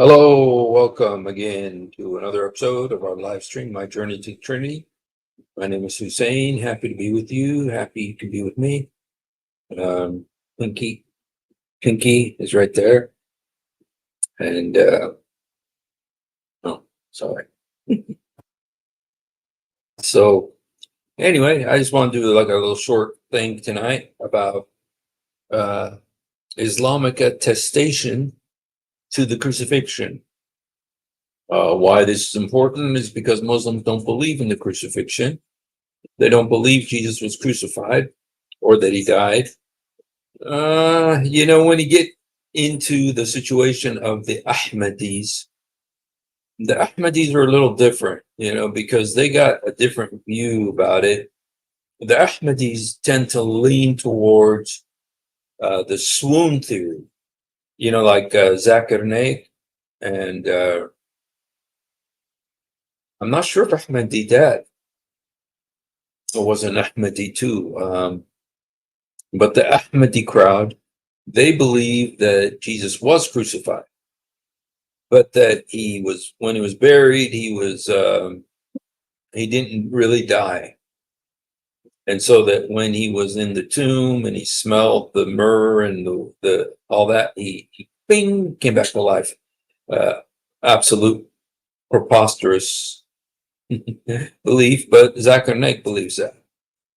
Hello, welcome again to another episode of our live stream, My Journey to Trinity. My name is Hussein. Happy to be with you. Happy you can be with me. Um, Pinky is right there. And, oh, sorry. So, anyway, I just want to do like a little short thing tonight about uh, Islamic attestation to the crucifixion. Why this is important is because Muslims don't believe in the crucifixion. They don't believe Jesus was crucified or that he died. When you get into the situation of the Ahmadis are a little different, because they got a different view about it. The Ahmadis tend to lean towards the swoon theory, like Zakir Naik, and I'm not sure if Ahmadi dad was an Ahmadi too. But the Ahmadi crowd, they believe that Jesus was crucified, but that when he was buried, he didn't really die. And so that when he was in the tomb and he smelled the myrrh and the all that, he bing, came back to life. Absolute preposterous belief, but Zakir Naik believes that.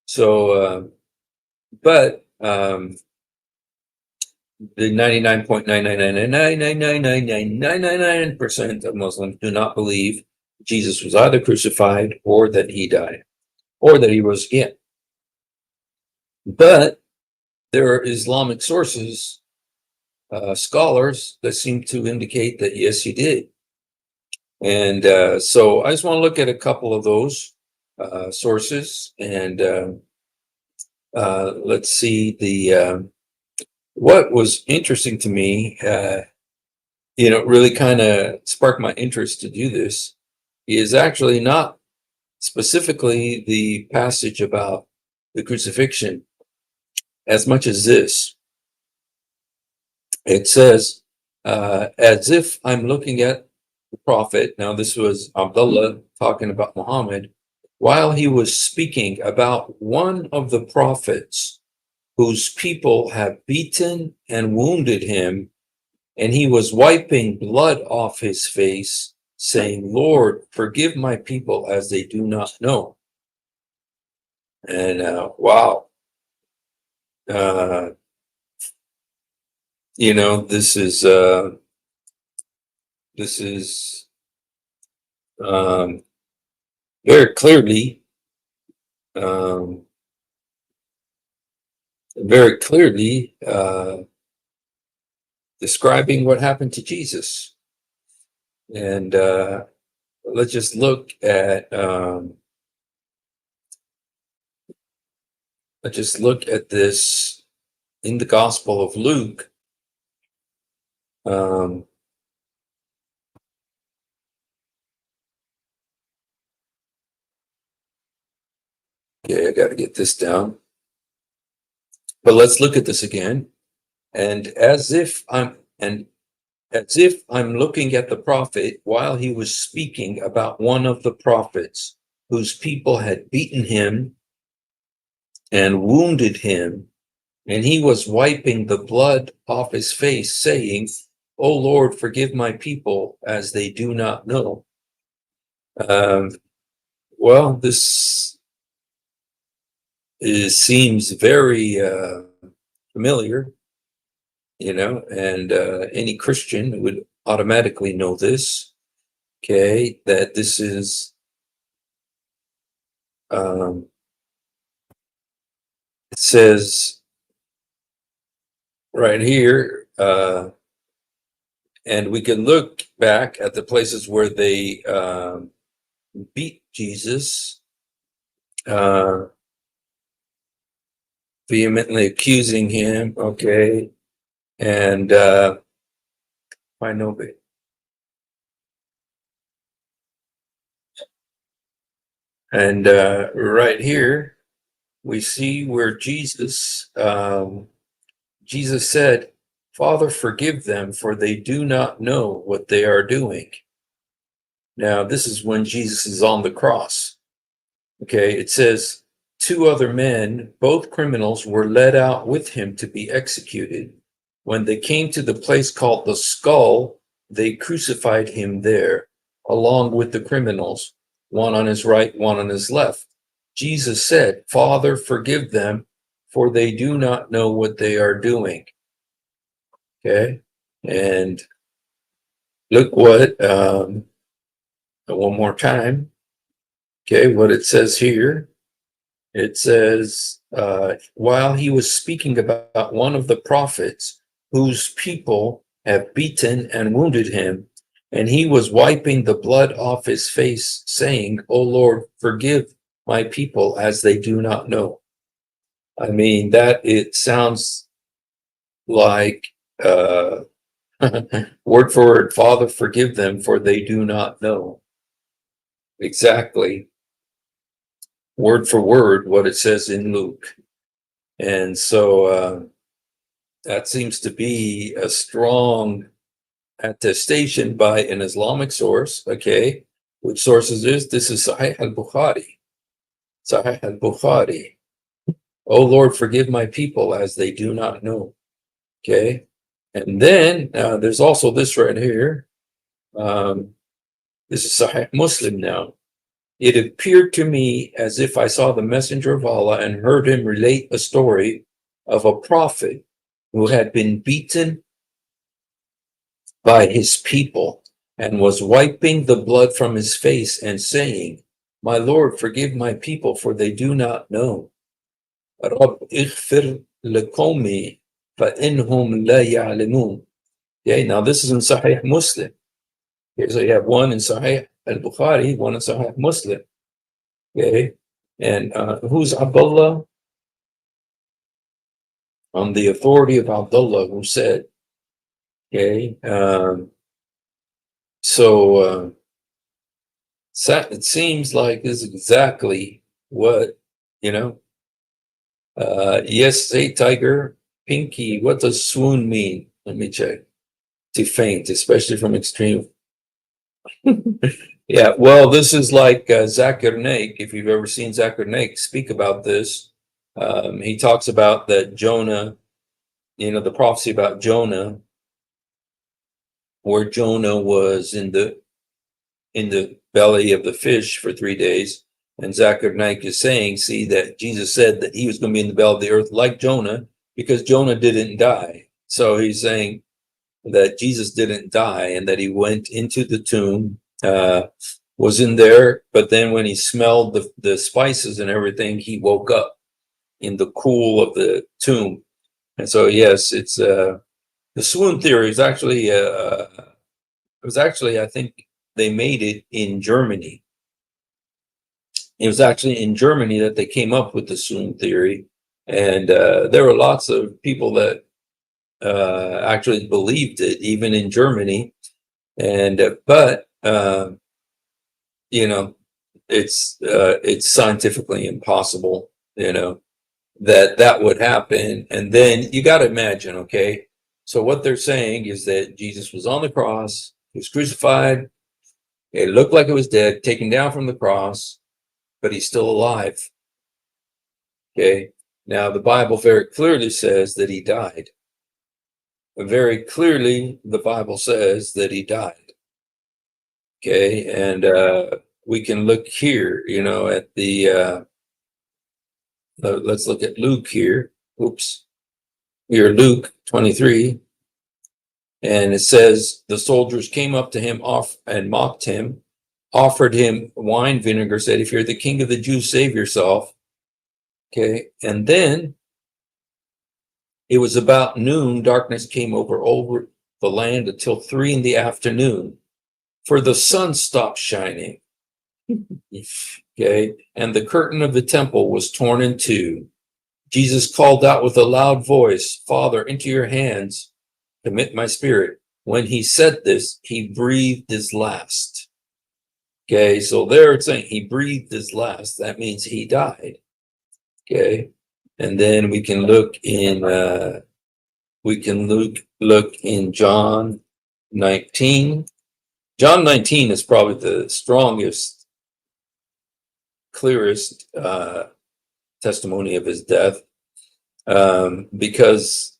So, but the 99.999999999% of Muslims do not believe Jesus was either crucified or that he died or that he rose again. But there are Islamic sources, scholars, that seem to indicate that yes, he did. And so I just want to look at a couple of those sources, and let's see what was interesting to me, really kind of sparked my interest to do this, is actually not specifically the passage about the crucifixion as much as this. It says, as if I'm looking at the prophet. Now, this was Abdullah talking about Muhammad, while he was speaking about one of the prophets whose people had beaten and wounded him, and he was wiping blood off his face, saying, Lord, forgive my people as they do not know. And wow. This is very clearly, um, describing what happened to Jesus. And let's just look at this in the Gospel of Luke. Okay, I got to get this down. But let's look at this again. And as if I'm looking at the prophet while he was speaking about one of the prophets whose people had beaten him and wounded him, and he was wiping the blood off his face, saying, O Lord, forgive my people as they do not know. Well, this seems very familiar, and any Christian would automatically know this, okay, that this is, it says right here, and we can look back at the places where they beat Jesus, vehemently accusing him, okay, and I know it. And right here, we see where Jesus said, Father, forgive them, for they do not know what they are doing. Now, this is when Jesus is on the cross. Okay, it says, two other men, both criminals, were led out with him to be executed. When they came to the place called the Skull, they crucified him there, along with the criminals, one on his right, one on his left. Jesus said, Father, forgive them, for they do not know what they are doing. Okay, and look what, one more time, okay, what it says here. It says, while he was speaking about one of the prophets whose people have beaten and wounded him, and he was wiping the blood off his face, saying, O Lord, forgive my people as they do not know. I mean, that it sounds like word for word, Father, forgive them, for they do not know. Exactly, word for word, what it says in Luke. And so that seems to be a strong attestation by an Islamic source. Okay, which source is this? This is Sahih al-Bukhari. Sahih al-Bukhari. Oh Lord, forgive my people as they do not know. Okay, and then there's also this right here. This is Sahih Muslim now. It appeared to me as if I saw the messenger of Allah and heard him relate a story of a prophet who had been beaten by his people and was wiping the blood from his face and saying, My Lord, forgive my people, for they do not know. Rabb ighfir liqawmi fa inhum la ya'lamun. Okay, now this is in Sahih Muslim. Okay, so you have one in Sahih al-Bukhari, one in Sahih Muslim. Okay, and who's Abdullah? On the authority of Abdullah, who said, okay, so it seems like this is exactly what, yes, say tiger, pinky, what does swoon mean? Let me check. To faint, especially from extreme. Yeah, well, this is like Zakir Naik. If you've ever seen Zakir Naik speak about this, he talks about that Jonah, the prophecy about Jonah, where Jonah was in the belly of the fish for 3 days. And Zakir Naik is saying, see, that Jesus said that he was going to be in the belly of the earth like Jonah, because Jonah didn't die. So he's saying that Jesus didn't die and that he went into the tomb, was in there, but then when he smelled the spices and everything, he woke up in the cool of the tomb. And so, yes, it's the swoon theory is actually, it was actually, I think they made it in Germany. It was actually in Germany that they came up with the swoon theory. And there were lots of people that actually believed it, even in Germany. And but it's scientifically impossible, that would happen. And then you got to imagine, okay, so what they're saying is that Jesus was on the cross, he was crucified, it looked like it was dead, taken down from the cross, but he's still alive. Okay, now the Bible very clearly says that he died. Very clearly, the Bible says that he died. Okay, and we can look here, at the, let's look at Luke here. Oops. Here, Luke 23. And it says, the soldiers came up to him and mocked him, offered him wine vinegar, said, if you're the king of the Jews, save yourself. Okay, and then it was about noon, darkness came over the land until 3 p.m, for the sun stopped shining. Okay, and the curtain of the temple was torn in two. Jesus called out with a loud voice, Father, into your hands commit my spirit. When he said this, he breathed his last. Okay, so there it's saying he breathed his last. That means he died. Okay, and then we can look in we can look in John 19. John 19 is probably the strongest, clearest testimony of his death, because,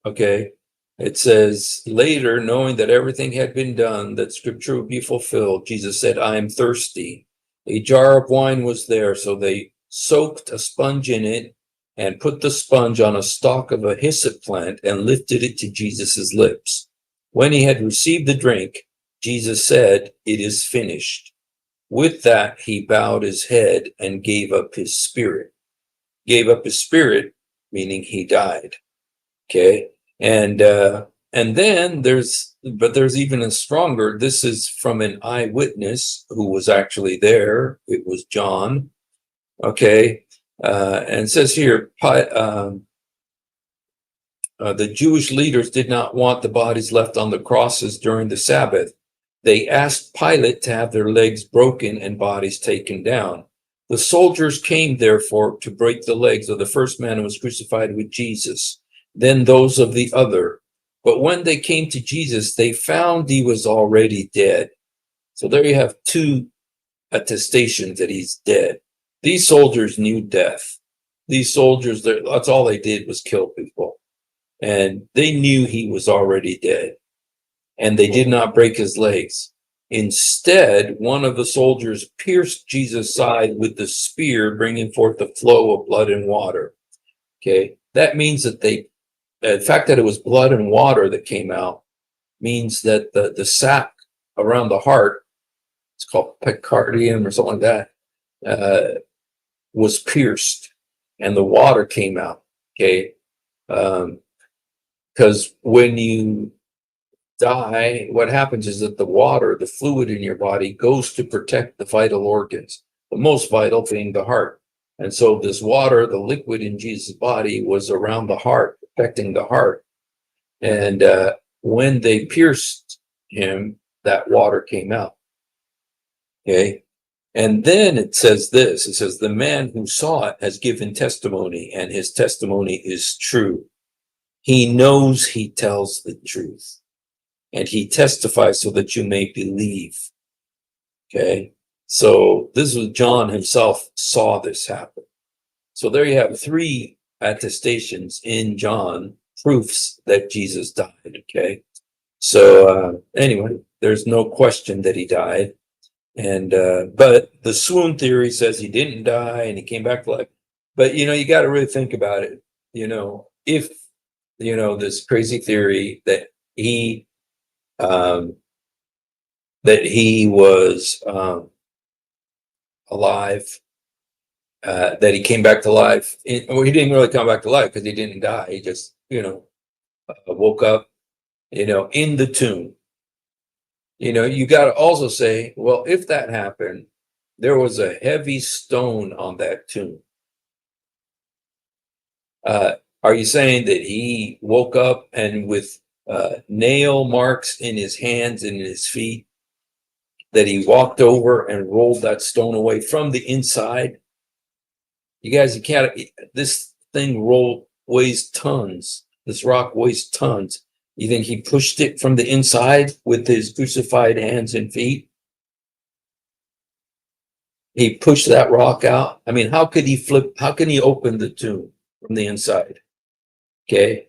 okay, it says, later, knowing that everything had been done, that scripture would be fulfilled, Jesus said, I am thirsty. A jar of wine was there, so they soaked a sponge in it and put the sponge on a stalk of a hyssop plant and lifted it to Jesus's lips. When he had received the drink, Jesus said, it is finished. With that, he bowed his head and gave up his spirit. Gave up his spirit, meaning he died. Okay. And then there's even a stronger, this is from an eyewitness who was actually there. It was John. Okay. And it says here, the Jewish leaders did not want the bodies left on the crosses during the Sabbath. They asked Pilate to have their legs broken and bodies taken down. The soldiers came, therefore, to break the legs of the first man who was crucified with Jesus, then those of the other. But when they came to Jesus, they found he was already dead. So there you have two attestations that he's dead. These soldiers knew death. These soldiers, that's all they did was kill people. And they knew he was already dead. And they did not break his legs. Instead, one of the soldiers pierced Jesus' side with the spear, bringing forth the flow of blood and water. Okay, that means that the fact that it was blood and water that came out means that the sac around the heart, it's called pericardium or something like that, was pierced, and the water came out. Okay, because when you die, what happens is that the water, the fluid in your body, goes to protect the vital organs, the most vital being the heart. And so this water, the liquid in Jesus' body, was around the heart, protecting the heart. And when they pierced him, that water came out. Okay. And then it says this, it says, the man who saw it has given testimony, and his testimony is true. He knows he tells the truth, and he testifies so that you may believe. Okay. So this was John himself saw this happen. So there you have three attestations in John, proofs that Jesus died. Okay. So anyway, there's no question that he died. And but the swoon theory says he didn't die and he came back to life. But you got to really think about it. If this crazy theory that he was alive, that he came back to life. Well, he didn't really come back to life because he didn't die. He just woke up in the tomb. You got to also say, well, if that happened, there was a heavy stone on that tomb. Are you saying that he woke up and with nail marks in his hands and in his feet, that he walked over and rolled that stone away from the inside? You guys, this thing weighs tons. This rock weighs tons. You think he pushed it from the inside with his crucified hands and feet? He pushed that rock out. I mean, how can he open the tomb from the inside? Okay.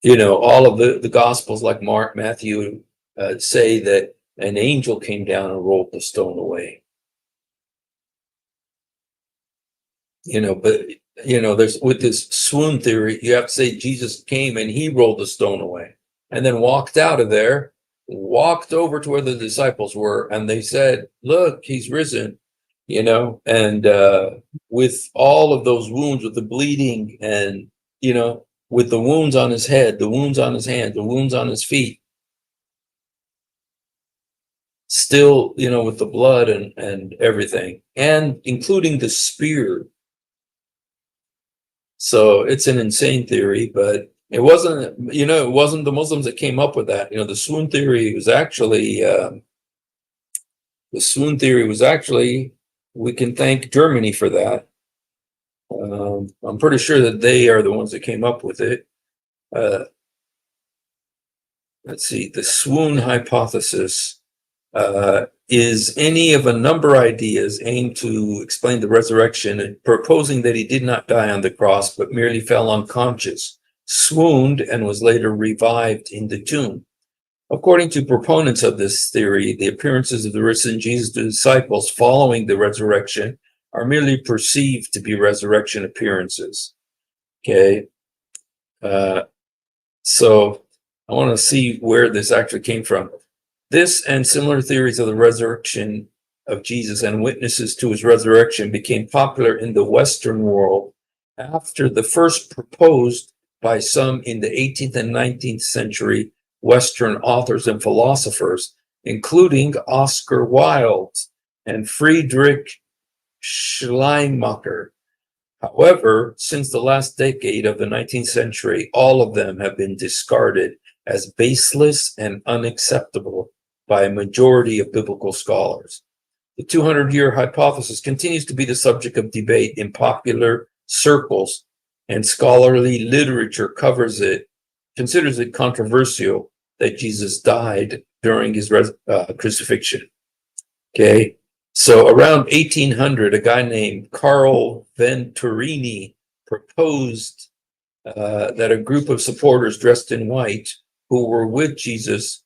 All of the Gospels, like Mark, Matthew, say that an angel came down and rolled the stone away. But there's, with this swoon theory, you have to say Jesus came and he rolled the stone away and then walked out of there, walked over to where the disciples were, and they said, look, he's risen, and with all of those wounds, with the bleeding and, with the wounds on his head, the wounds on his hands, the wounds on his feet, still, with the blood and everything, and including the spear. So it's an insane theory, but it wasn't the Muslims that came up with that. The swoon theory was actually, we can thank Germany for that. I'm pretty sure that they are the ones that came up with it. Let's see, the swoon hypothesis is any of a number of ideas aimed to explain the resurrection, proposing that he did not die on the cross, but merely fell unconscious, swooned, and was later revived in the tomb. According to proponents of this theory, the appearances of the risen Jesus to disciples following the resurrection are merely perceived to be resurrection appearances. Okay. So I want to see where this actually came from. This and similar theories of the resurrection of Jesus and witnesses to his resurrection became popular in the Western world after the first proposed by some in the 18th and 19th century Western authors and philosophers, including Oscar Wilde and Friedrich Schleiermacher. However, since the last decade of the 19th century, all of them have been discarded as baseless and unacceptable by a majority of biblical scholars. The 200-year hypothesis continues to be the subject of debate in popular circles, and scholarly literature considers it controversial that Jesus died during his crucifixion. Okay, so around 1800, a guy named Carl Venturini proposed that a group of supporters dressed in white who were with Jesus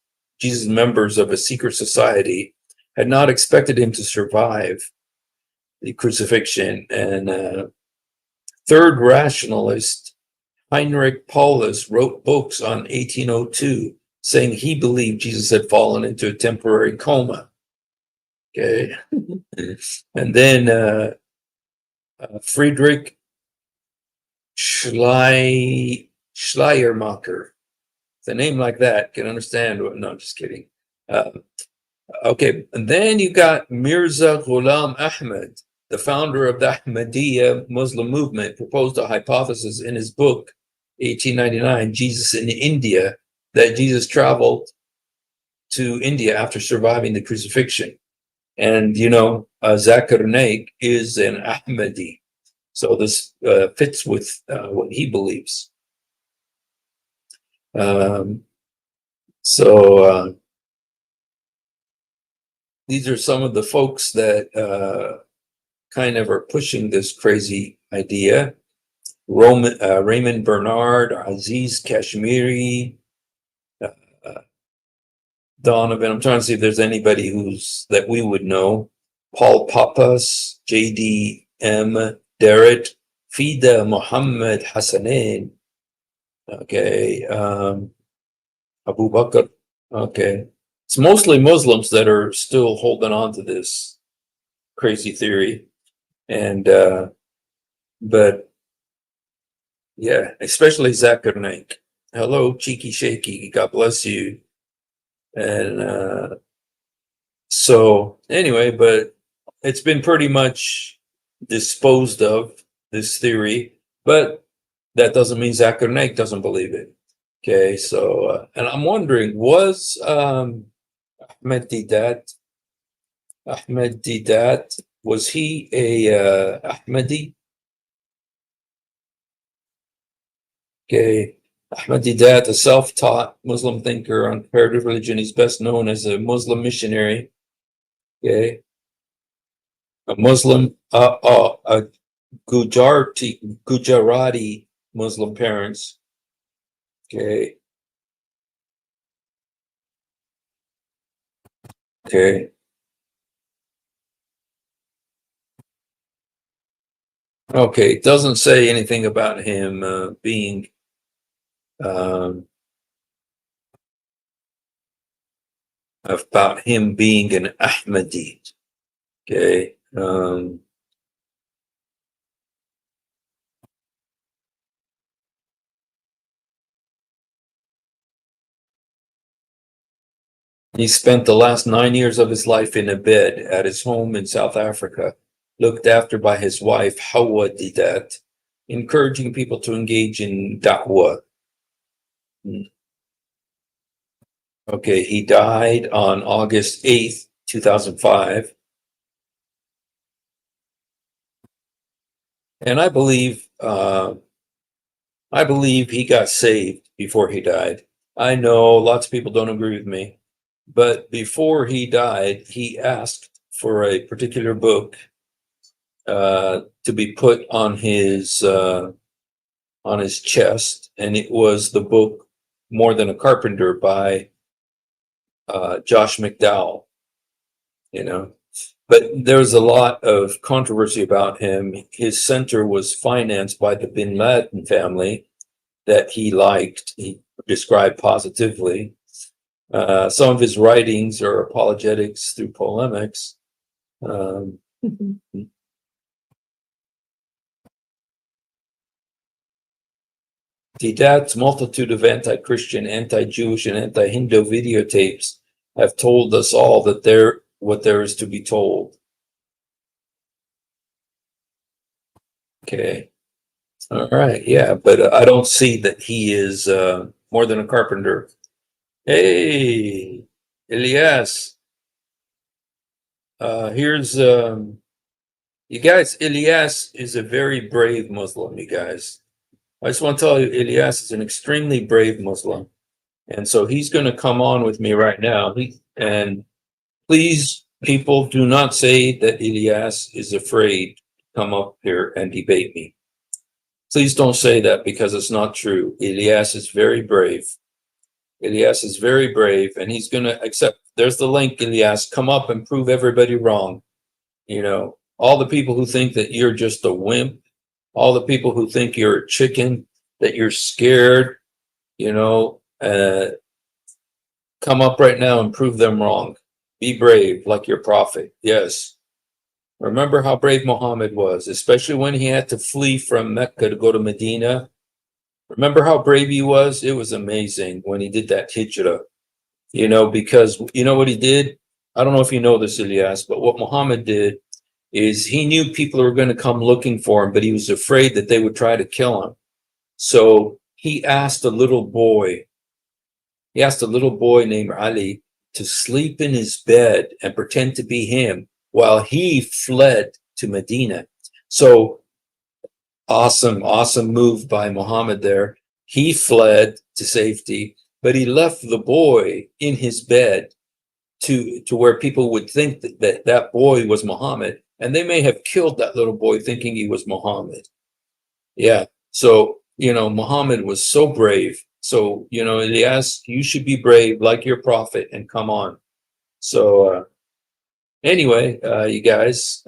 members of a secret society, had not expected him to survive the crucifixion. And third rationalist Heinrich Paulus wrote books on 1802 saying he believed Jesus had fallen into a temporary coma. Okay. And then Friedrich Schleiermacher, a name like that can understand what, no, I'm just kidding. Okay, and then you got Mirza Ghulam Ahmad, the founder of the Ahmadiyya Muslim movement, proposed a hypothesis in his book, 1899, Jesus in India, that Jesus traveled to India after surviving the crucifixion. And, you know, Zakir Naik is an Ahmadi. So this fits with what he believes. These are some of the folks that kind of are pushing this crazy idea. Raymond Bernard, Aziz Kashmiri, Donovan. I'm trying to see if there's anybody that we would know. Paul Pappas, J.D.M. Derritt, Fida Muhammad Hassanein. Okay, Abu Bakr. Okay, it's mostly Muslims that are still holding on to this crazy theory, and but yeah, especially Zakir Naik. Hello, cheeky shaky. God bless you. And so anyway, but it's been pretty much disposed of, this theory, but that doesn't mean Zakir Naik doesn't believe it. Okay, so and I'm wondering, was Ahmed Deedat, was he a Ahmadi? Okay, Ahmed Deedat, a self-taught Muslim thinker on comparative religion, he's best known as a Muslim missionary. Okay, a Muslim, a Gujarati Muslim parents. Okay. Okay. Okay. It doesn't say anything about him being about him being an Ahmadi. Okay. He spent the last 9 years of his life in a bed at his home in South Africa, looked after by his wife, Hawa Didat, encouraging people to engage in da'wah. Okay, he died on August 8th, 2005. And I believe he got saved before he died. I know lots of people don't agree with me, but before he died, he asked for a particular book to be put on his chest, and it was the book More Than a Carpenter by Josh McDowell. You know, but there was a lot of controversy about him. His center was financed by the Bin Laden family that he liked. He described positively. Some of his writings are apologetics through polemics. The dad's multitude of anti-Christian, anti-Jewish, and anti-Hindu videotapes have told us all that what there is to be told. Okay. All right. Yeah, but I don't see that he is more than a carpenter. Hey, Elias. Here's you guys. Elias is a very brave Muslim. You guys, I just want to tell you, Elias is an extremely brave Muslim, and so he's going to come on with me right now. And please, people, do not say that Elias is afraid to come up here and debate me. Please don't say that, because it's not true. Elias is very brave. Elias is very brave, and he's going to accept. There's the link, Elias. Come up and prove everybody wrong. You know, all the people who think that you're just a wimp, all the people who think you're a chicken, that you're scared, you know, come up right now and prove them wrong. Be brave like your prophet. Yes. Remember how brave Muhammad was, especially when he had to flee from Mecca to go to Medina. Remember how brave he was? It was amazing when he did that hijrah, you know, because you know what he did? I don't know if you know this, Ilyas, but what Muhammad did is he knew people were going to come looking for him, but he was afraid that they would try to kill him. So he asked a little boy named Ali to sleep in his bed and pretend to be him while he fled to Medina. So awesome move by Muhammad there. He fled to safety, but he left the boy in his bed to where people would think that boy was Muhammad, and they may have killed that little boy thinking he was Muhammad. Yeah. So, you know, Muhammad was so brave. So, you know, Elias, you should be brave like your prophet and come on. So, anyway, you guys,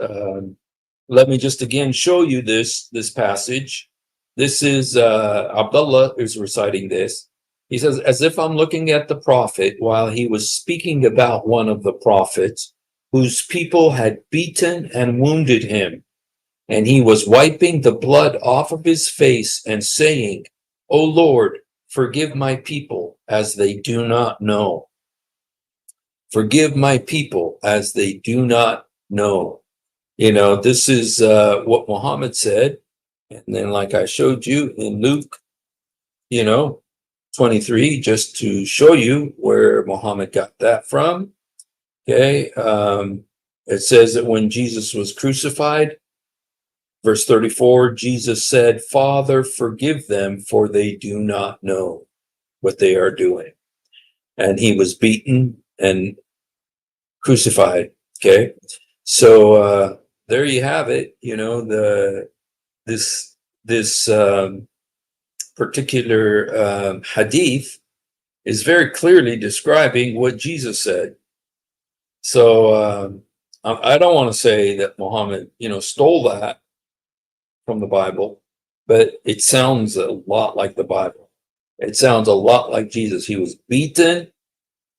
let me just again show you this passage. This is Abdullah is reciting this. He says, as if I'm looking at the prophet while he was speaking about one of the prophets whose people had beaten and wounded him, and he was wiping the blood off of his face and saying, O Lord, forgive my people as they do not know. Forgive my people as they do not know. You know, this is what Muhammad said. And then, like I showed you in Luke, you know, 23, just to show you where Muhammad got that from. Okay. It says that when Jesus was crucified, verse 34, Jesus said, Father, forgive them, for they do not know what they are doing. And he was beaten and crucified. Okay. So there you have it. You know, this particular hadith is very clearly describing what Jesus said. So I don't want to say that Muhammad, you know, stole that from the Bible, but it sounds a lot like the Bible. It sounds a lot like Jesus. He was beaten,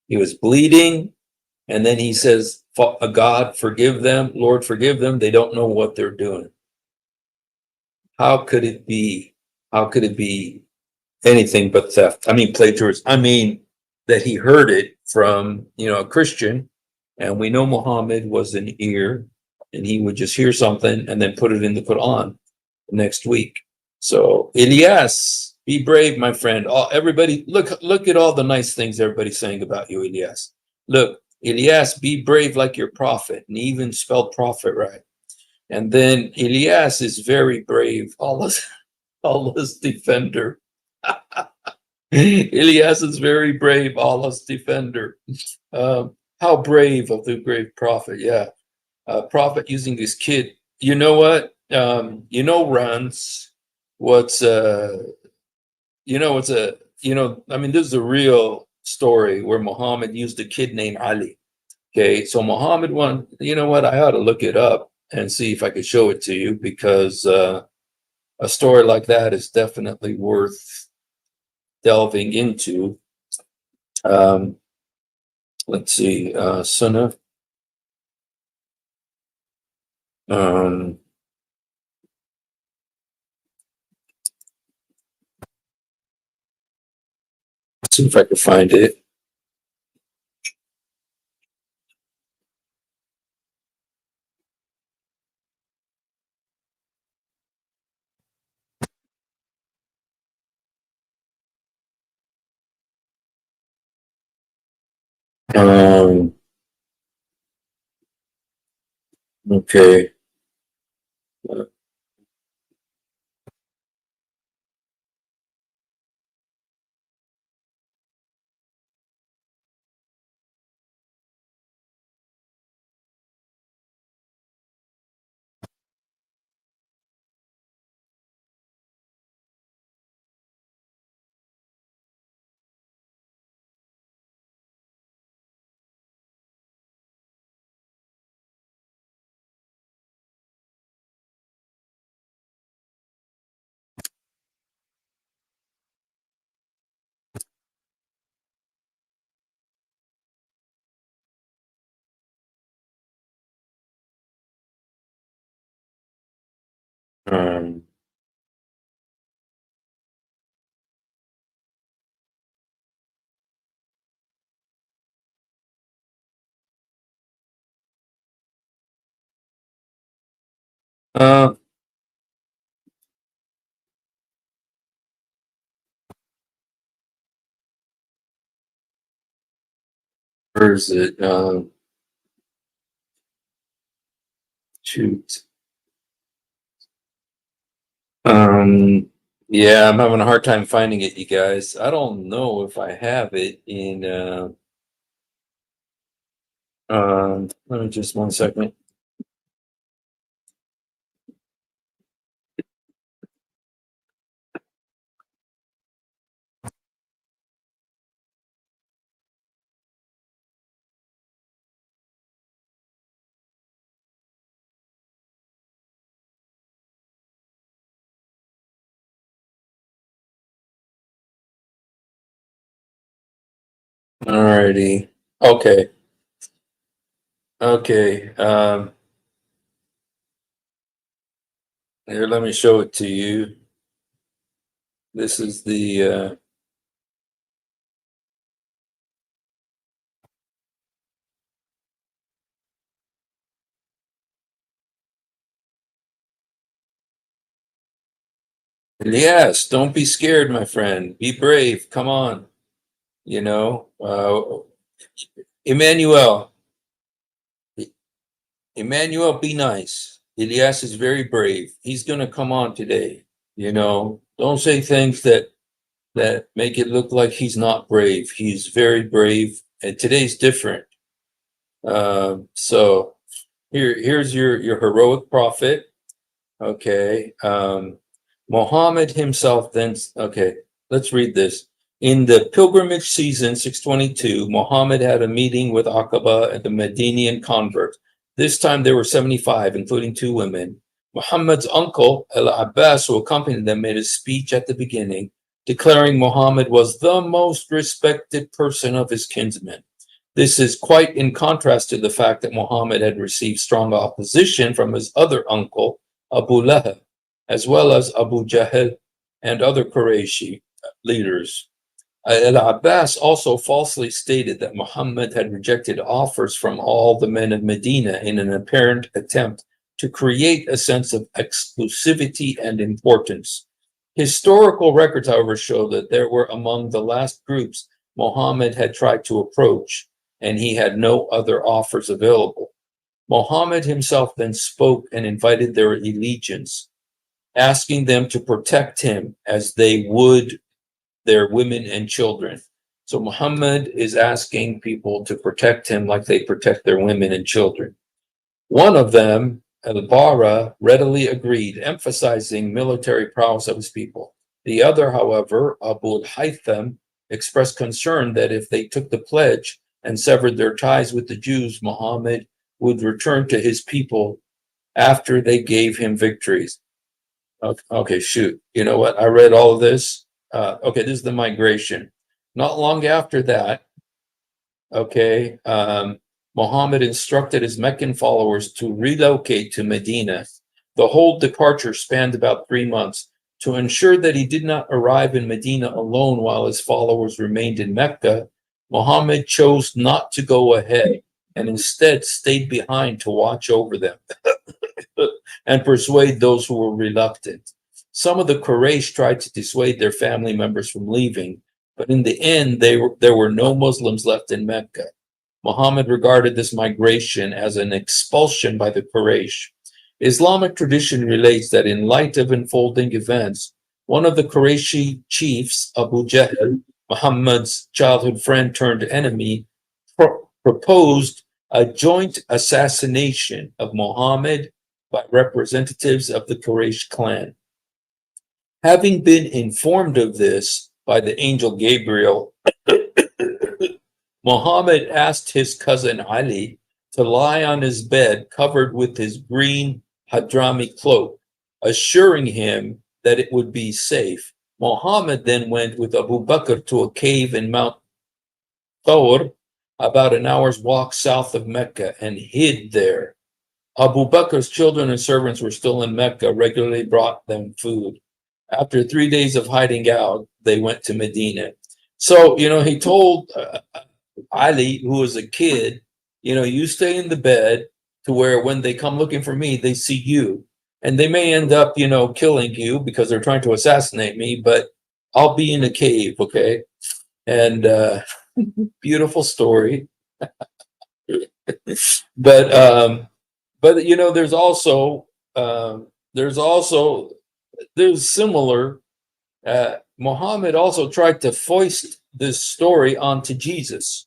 he was bleeding, and then he says, God, forgive them, Lord, forgive them. They don't know what they're doing. How could it be? How could it be anything but theft? I mean, plagiarism. I mean, that he heard it from, you know, a Christian, and we know Muhammad was an ear, and he would just hear something and then put it in the Quran next week. So, Elias, be brave, my friend. Everybody, look at all the nice things everybody's saying about you, Elias. Look, Elias, be brave like your prophet, and he even spelled prophet right. And then Elias is very brave, Allah's defender. Elias is very brave, Allah's defender. How brave of the great prophet. Yeah. Prophet using this kid. You know what? Runs. What's I mean, this is a real story where Muhammad used a kid named Ali. Okay, so Muhammad one, you know what? I ought to look it up and see if I could show it to you, because a story like that is definitely worth delving into. Let's see, Sunnah. See if I can find it. Okay. Um, uh, where is it? Shoot. Yeah, I'm having a hard time finding it, you guys. I don't know if I have it in. Let me just 1 second. Alrighty. Okay. Okay. Here, let me show it to you. This is the. Yes, don't be scared, my friend. Be brave. Come on. You know, Emmanuel. Emmanuel, be nice. Elias is very brave. He's going to come on today. Don't say things that make it look like he's not brave. He's very brave, and today's different. So here's your heroic prophet. Okay. Muhammad himself then. Okay, let's read this. In the pilgrimage season 622, Muhammad had a meeting with Aqaba and the Medinian convert. This time there were 75, including 2 women. Muhammad's uncle, Al-Abbas, who accompanied them, made a speech at the beginning, declaring Muhammad was the most respected person of his kinsmen. This is quite in contrast to the fact that Muhammad had received strong opposition from his other uncle, Abu Lahab, as well as Abu Jahl and other Qurayshi leaders. Al-Abbas also falsely stated that Muhammad had rejected offers from all the men of Medina in an apparent attempt to create a sense of exclusivity and importance. Historical records, however, show that there were among the last groups Muhammad had tried to approach, and he had no other offers available. Muhammad himself then spoke and invited their allegiance, asking them to protect him as they would their women and children. So Muhammad is asking people to protect him like they protect their women and children. One of them, Al-Bara, readily agreed, emphasizing military prowess of his people. The other, however, Abu al-Haytham, expressed concern that if they took the pledge and severed their ties with the Jews, Muhammad would return to his people after they gave him victories. Okay, shoot. You know what? I read all of this. Okay, this is the migration. Not long after that, okay, Muhammad instructed his Meccan followers to relocate to Medina. The whole departure spanned about 3 months. To ensure that he did not arrive in Medina alone while his followers remained in Mecca, Muhammad chose not to go ahead and instead stayed behind to watch over them and persuade those who were reluctant. Some of the Quraysh tried to dissuade their family members from leaving, but in the end, there were no Muslims left in Mecca. Muhammad regarded this migration as an expulsion by the Quraysh. Islamic tradition relates that in light of unfolding events, one of the Qurayshi chiefs, Abu Jahl, Muhammad's childhood friend turned enemy, proposed a joint assassination of Muhammad by representatives of the Quraysh clan. Having been informed of this by the angel Gabriel, Muhammad asked his cousin Ali to lie on his bed covered with his green Hadrami cloak, assuring him that it would be safe. Muhammad then went with Abu Bakr to a cave in Mount Thawr, about an hour's walk south of Mecca, and hid there. Abu Bakr's children and servants were still in Mecca, regularly brought them food. After 3 days of hiding out, they went to Medina. So, he told Ali, who was a kid, you stay in the bed to where when they come looking for me, they see you. And they may end up, killing you because they're trying to assassinate me, but I'll be in a cave, okay? And beautiful story. But there's similar. Muhammad also tried to foist this story onto Jesus.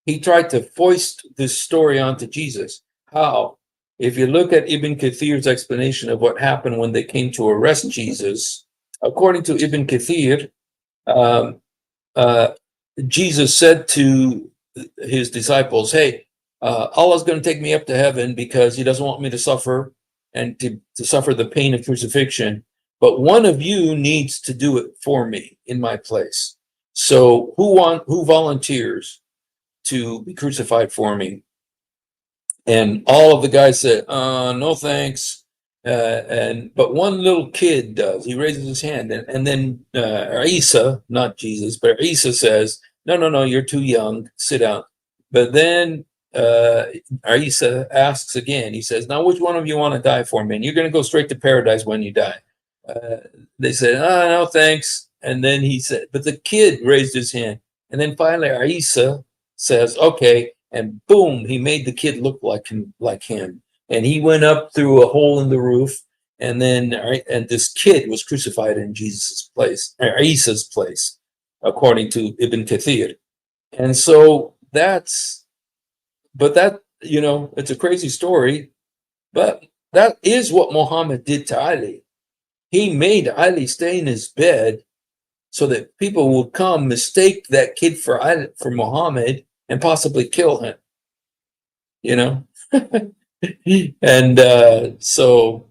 He tried to foist this story onto Jesus. How? If you look at Ibn Kathir's explanation of what happened when they came to arrest Jesus, according to Ibn Kathir, Jesus said to his disciples, hey, Allah's going to take me up to heaven because he doesn't want me to suffer and to suffer the pain of crucifixion. But one of you needs to do it for me in my place. So who volunteers to be crucified for me? And all of the guys said, no thanks. But one little kid does. He raises his hand, and then Isa, not Jesus, but Isa says, no, you're too young. Sit down. But then Isa asks again. He says, now which one of you want to die for me? And you're going to go straight to paradise when you die. They said, no, thanks. And then he said, but the kid raised his hand. And then finally Isa says, okay. And boom, he made the kid look like him. And he went up through a hole in the roof. And then this kid was crucified in Jesus' place, or Isa's place, according to Ibn Kathir. And so it's a crazy story, but that is what Muhammad did to Ali. He made Ali stay in his bed so that people would come mistake that kid for Muhammad and possibly kill him. And so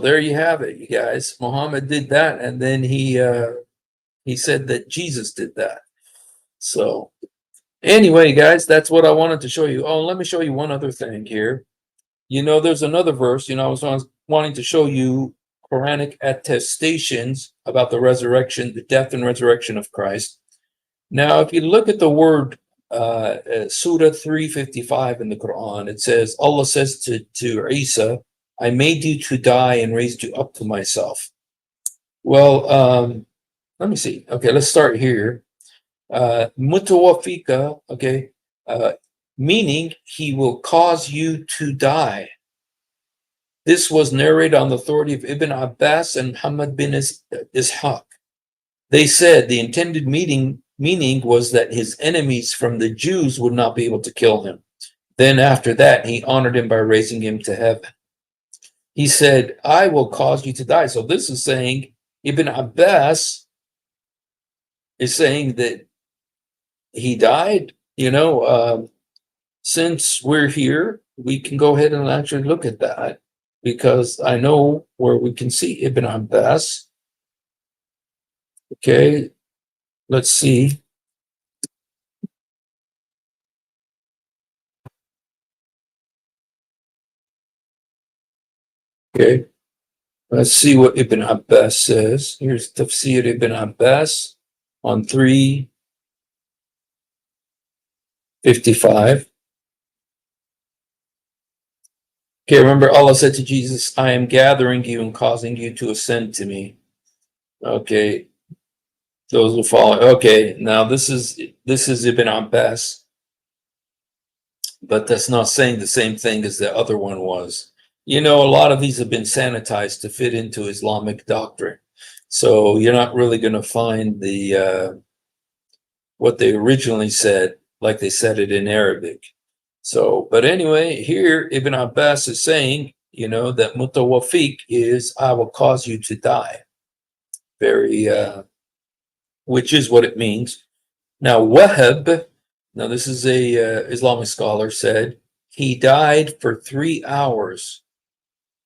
there you have it, you guys. Muhammad did that, and then he said that Jesus did that. So anyway, guys, that's what I wanted to show you. Oh, let me show you one other thing here. There's another verse. I was wanting to show you Quranic attestations about the resurrection, the death and resurrection of Christ. Now, if you look at the word Surah 355 in the Quran, it says, Allah says to Isa, I made you to die and raised you up to myself. Well, let me see. Okay, let's start here. Mutawafika, okay. meaning he will cause you to die. This was narrated on the authority of Ibn Abbas and Muhammad bin Ishaq. They said the intended meaning was that his enemies from the Jews would not be able to kill him. Then after that, he honored him by raising him to heaven. He said, I will cause you to die. So this is saying, Ibn Abbas is saying that he died. Since we're here, we can go ahead and actually look at that, because I know where we can see Ibn Abbas. Okay, let's see. Okay, let's see what Ibn Abbas says. Here's Tafsir Ibn Abbas on 355. Okay, remember Allah said to Jesus, I am gathering you and causing you to ascend to me. Okay, those who follow. Okay, now this is Ibn Abbas, but that's not saying the same thing as the other one was. A lot of these have been sanitized to fit into Islamic doctrine. So you're not really going to find the what they originally said, like they said it in Arabic. So, but anyway, here Ibn Abbas is saying, that mutawafiq is I will cause you to die. Very, which is what it means. Now, Wahab, now this is a Islamic scholar, said he died for 3 hours.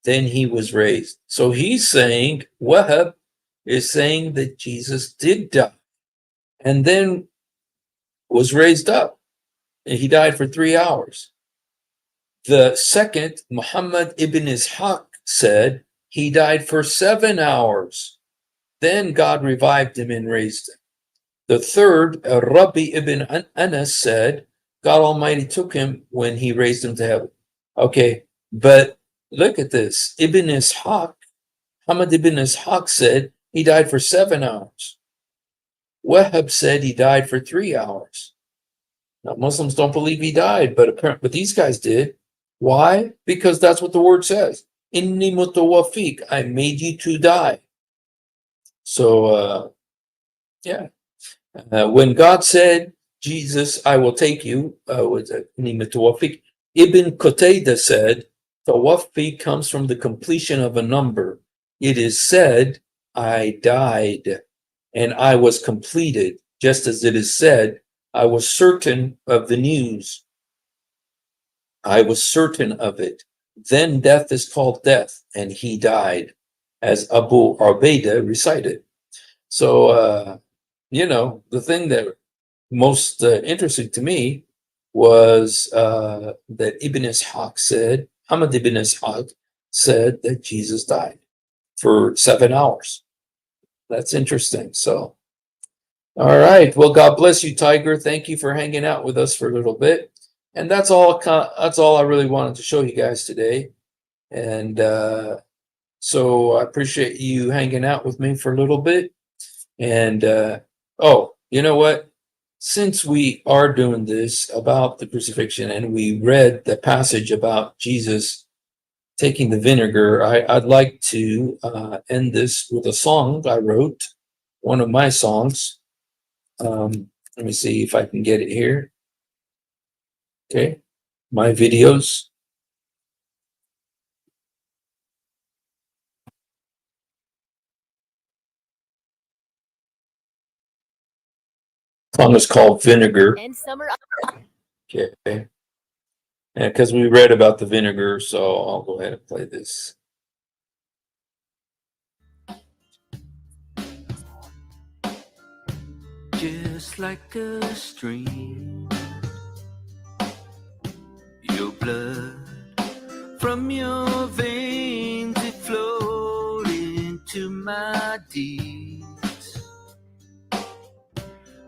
Then he was raised. So he's saying, Wahab is saying that Jesus did die and then was raised up. And he died for 3 hours. The second, Muhammad ibn Ishaq, said he died for 7 hours. Then God revived him and raised him. The third, Rabbi ibn Anas, said God Almighty took him when he raised him to heaven. Okay, but look at this. Ibn Ishaq, Muhammad ibn Ishaq said he died for 7 hours. Wahab said he died for 3 hours. Now, Muslims don't believe he died, but these guys did. Why? Because that's what the word says. Inni mutawafiq, I made you to die. So, yeah. When God said, Jesus, I will take you, Inni mutawafiq, Ibn Qutaydah said, Tawafi comes from the completion of a number. It is said, I died, and I was completed, just as it is said, I was certain of the news. I was certain of it. Then death is called death, and he died, as Abu Ubaidah recited. So, the thing that most interesting to me was that Ibn Ishaq said, Muhammad ibn Ishaq said that Jesus died for 7 hours. That's interesting. So, all right. Well, God bless you, Tiger. Thank you for hanging out with us for a little bit. And that's all I really wanted to show you guys today. And so I appreciate you hanging out with me for a little bit. And you know what? Since we are doing this about the crucifixion and we read the passage about Jesus taking the vinegar, I'd like to end this with a song I wrote, one of my songs. Let me see if I can get it here. Okay, my videos. The song is called Vinegar. Okay, because we read about the vinegar, so I'll go ahead and play this. Just like a stream, your blood from your veins, it flowed into my deeds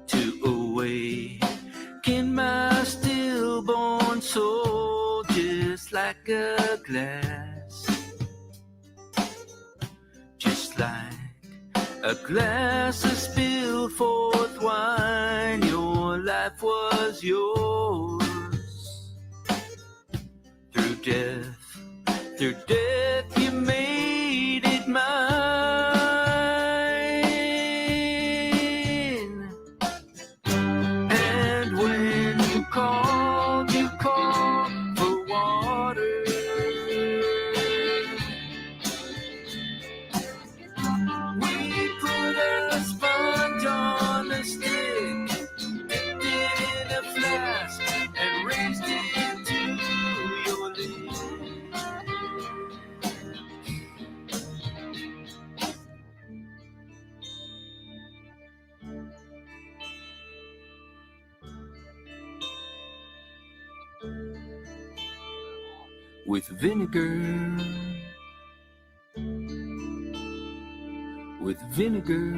to awaken my stillborn soul, just like a glass, just like a glass that spilled forth wine. Your life was yours, death. Through death you made it mine. And when you called for water. We put a sponge on a stick, dipped it in a flask, and raised it to your lips. With vinegar. With vinegar.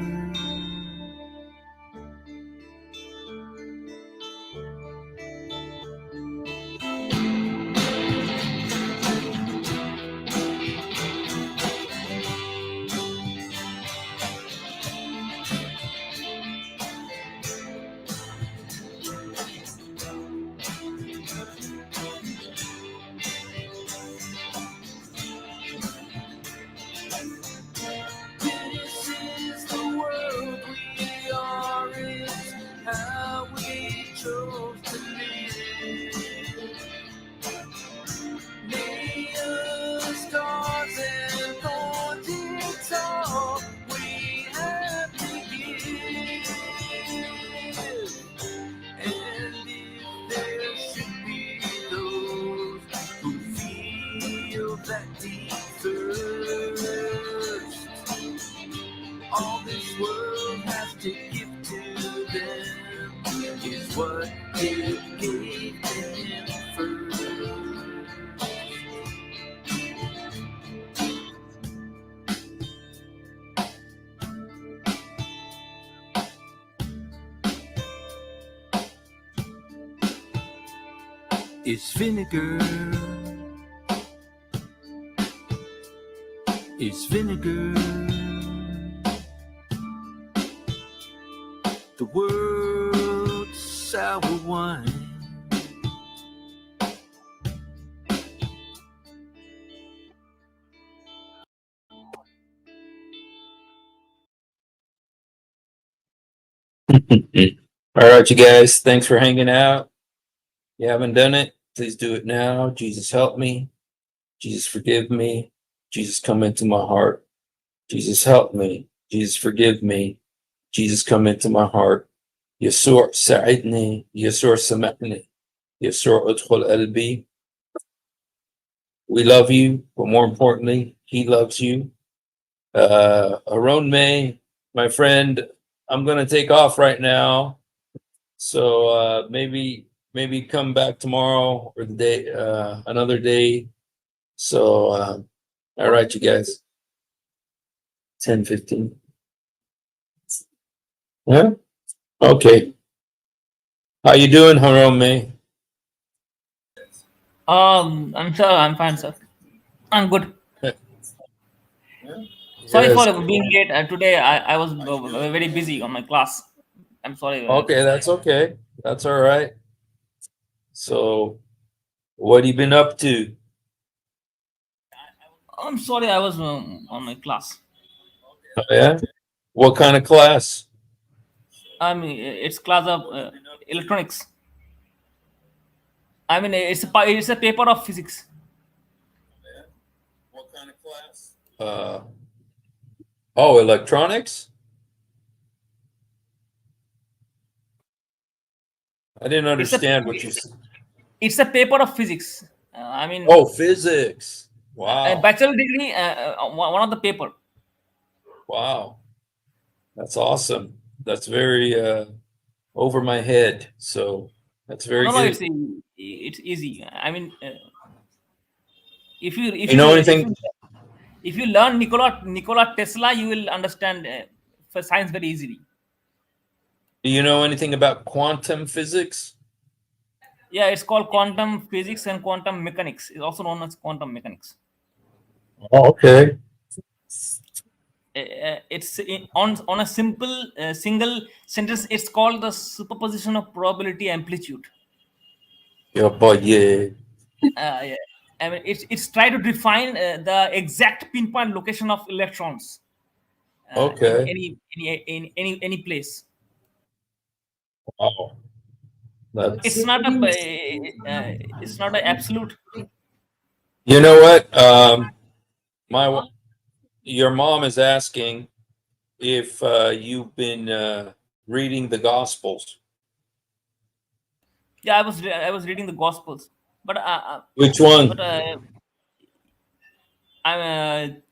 This is the world we are in, how we chose to live. Nails, scars, and thorns, it's all we have to give. And if there should be those who feel that deep thirst, all this world has to give to them is what it gave to him first. It's vinegar. It's vinegar. The world's sour wine. All right, you guys, thanks for hanging out. You haven't done it, please do it now. Jesus, help me. Jesus, forgive me. Jesus, come into my heart. Jesus, help me. Jesus, forgive me. Jesus, come into my heart. يسوع ساعدني. يسوع سامحني. يسوع ادخل قلبي. We love you, but more importantly, he loves you. Aaron May, my friend, I'm gonna take off right now. So maybe come back tomorrow or the day another day. So all right, you guys. 10:15. Yeah. Okay. How you doing, Harome? I'm sure I'm fine, sir. I'm good. Sorry Yes. for being late. Today I was very busy on my class. I'm sorry. Okay, that's okay. That's all right. So, what have you been up to? I'm sorry I was on my class. Oh, yeah. What kind of class? I mean, it's class of electronics. I mean, it's a paper of physics. What kind of class? Oh, electronics. I didn't It's a understand what you said. it's a paper of physics. I mean, Oh, physics. a Wow. bachelor degree. One of the paper. Wow. That's awesome. That's very over my head. So that's very No, good. it's easy. I mean, if You know anything? you learn Nikola Tesla, you will understand for science very easily. Do you know anything about quantum physics? Yeah, it's called quantum physics and quantum mechanics. It's also known as quantum mechanics. Oh, okay. It's on a simple single sentence. It's called the superposition of probability amplitude. Yeah, but yeah. Yeah. I mean, it's try to define the exact pinpoint location of electrons in Okay. any place. Wow. It's That's, not a it's not an absolute. you know what? My your mom is asking if you've been reading the Gospels. Yeah, I was reading the Gospels, but Which but one?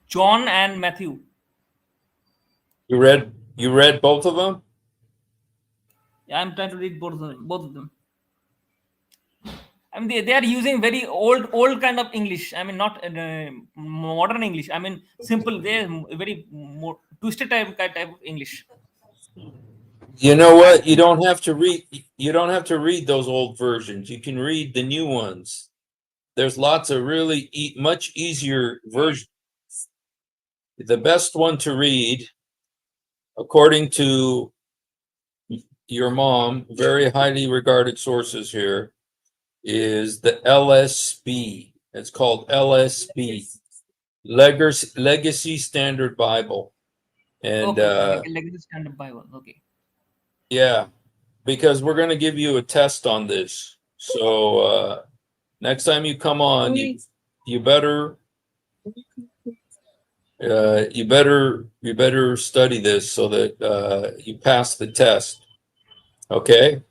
John and Matthew. You read both of them? Yeah, I'm trying to read both of them. I mean, they are using very old kind of English. I mean, not modern English. I mean, simple. They very more twisted type of English. You know what? You don't have to read those old versions. You can read the new ones. There's lots of really much easier versions. The best one to read, according to your mom, very highly regarded sources here, is the LSB. It's called LSB, Legacy Standard Bible. And Okay, okay, like this kind of Bible. Okay. yeah, because we're going to give you a test on this. So next time you come on, you better you better study this so that you pass the test. Okay,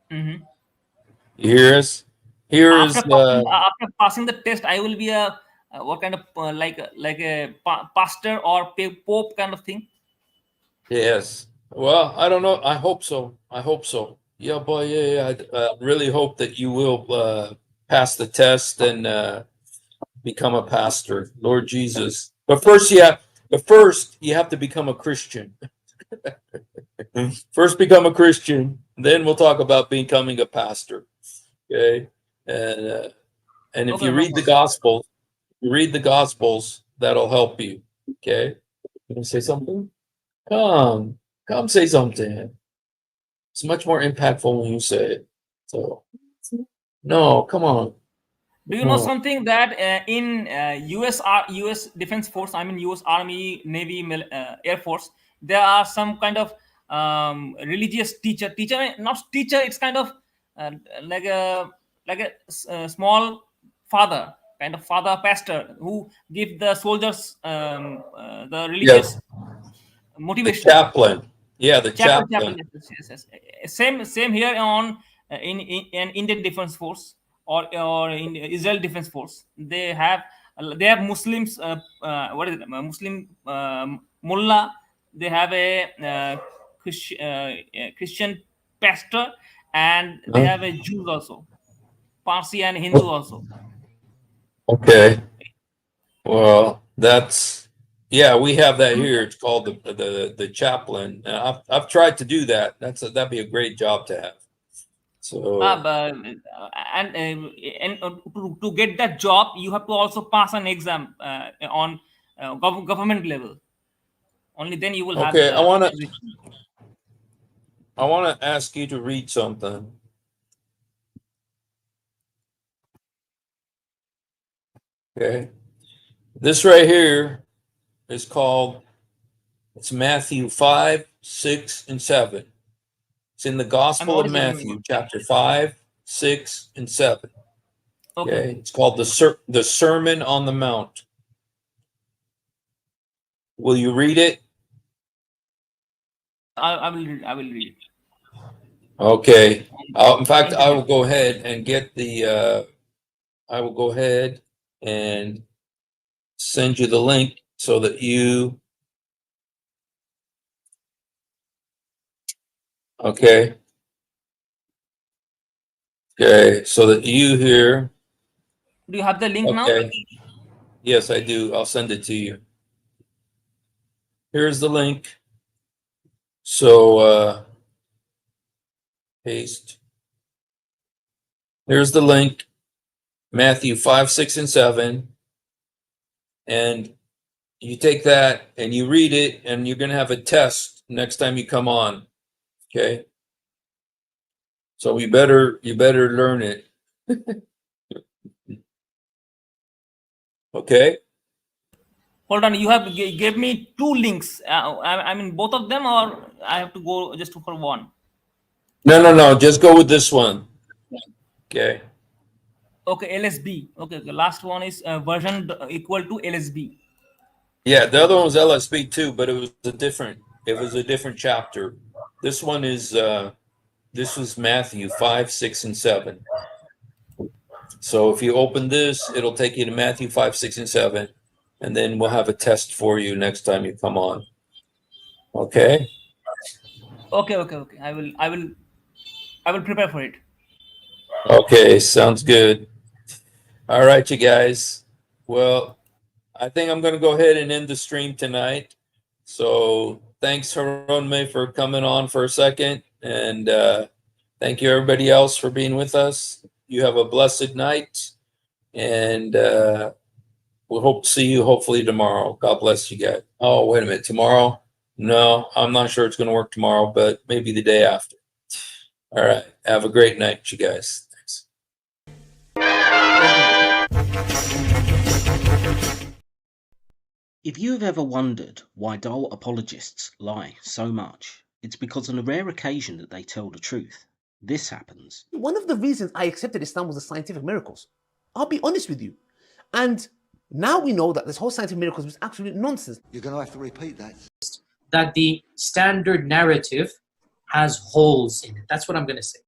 Hmm. you hear us? Here is After passing the test, I will be a what kind of like a pastor or pope kind of thing. yes. Well, I don't know. I hope so. I hope so. Yeah, boy. Yeah, yeah. I really hope that you will pass the test and become a pastor, Lord Jesus. But first you have to become a Christian. First become a Christian, then we'll talk about becoming a pastor. Okay, and uh, and if Okay, you no read the problem. gospel, you read the gospels, that'll help you. Okay, you gonna say something? Come, come, say something. It's much more impactful when you say it. So no, come on. Do you know No. something that in US Defense Force, I mean US Army, Navy, Air Force, there are some kind of religious teacher, not teacher. It's kind of uh, like a small father, kind of father pastor who give the soldiers the Yeah, religious the motivation. chaplain. Yeah, the Chapel, chaplain. yes. Same here on in Indian Defense Force or in Israel Defense Force. They have Muslims. What is it? Muslim mullah. They have a Christian pastor, and they Huh? have a Jews also, Parsi and Hindu also. Okay. Well, that's yeah, we have that here. It's called the chaplain. And I've tried to do that. That'd be a great job to have. So But, and to get that job, you have to also pass an exam on government level. Only then you will have okay, I the wanna position. I wanna ask you to read something. Okay. This right here is called it's Matthew 5, 6, and 7. It's in the I mean, Gospel what of is that? Matthew, chapter 5, 6, and 7. Okay, Okay. okay. It's called the Sermon on the Mount. Will you read it? I will read. I will read it Okay. In on fact, I internet. will go ahead and get I will go ahead and send you the link so that okay, okay, so that you here, Do you have the link now? okay. Yes, I do. I'll send it to you. Here's the link. So, paste. Here's the link, Matthew 5, 6, and 7. And you take that and you read it, and you're going to have a test next time you come on. Okay. So you better learn it. Okay. Hold on, you have gave me two links. I mean both of them, or I have to go just for one? No. Just go with this one. Okay. Okay, LSB. Okay, the last one is version equal to LSB. Yeah, the other one was LSB too, but it was a different chapter. This one is this was Matthew 5, 6, and 7. So if you open this, it'll take you to Matthew 5, 6, and 7, and then we'll have a test for you next time you come on. Okay. Okay. I will prepare for it. Okay, sounds good. All right, you guys. Well, I think I'm going to go ahead and end the stream tonight. So thanks, Haronme, for coming on for a second. And thank you, everybody else, for being with us. You have a blessed night. And we'll hope to see you hopefully tomorrow. God bless you guys. Oh, wait a minute. Tomorrow? No, I'm not sure it's going to work tomorrow, but maybe the day after. All right. Have a great night, you guys. Thanks. If you have ever wondered why dull apologists lie so much, it's because on a rare occasion that they tell the truth, this happens. One of the reasons I accepted Islam was the scientific miracles. I'll be honest with you. And now we know that this whole scientific miracles was absolute nonsense. You're going to have to repeat that. That the standard narrative has holes in it. That's what I'm going to say.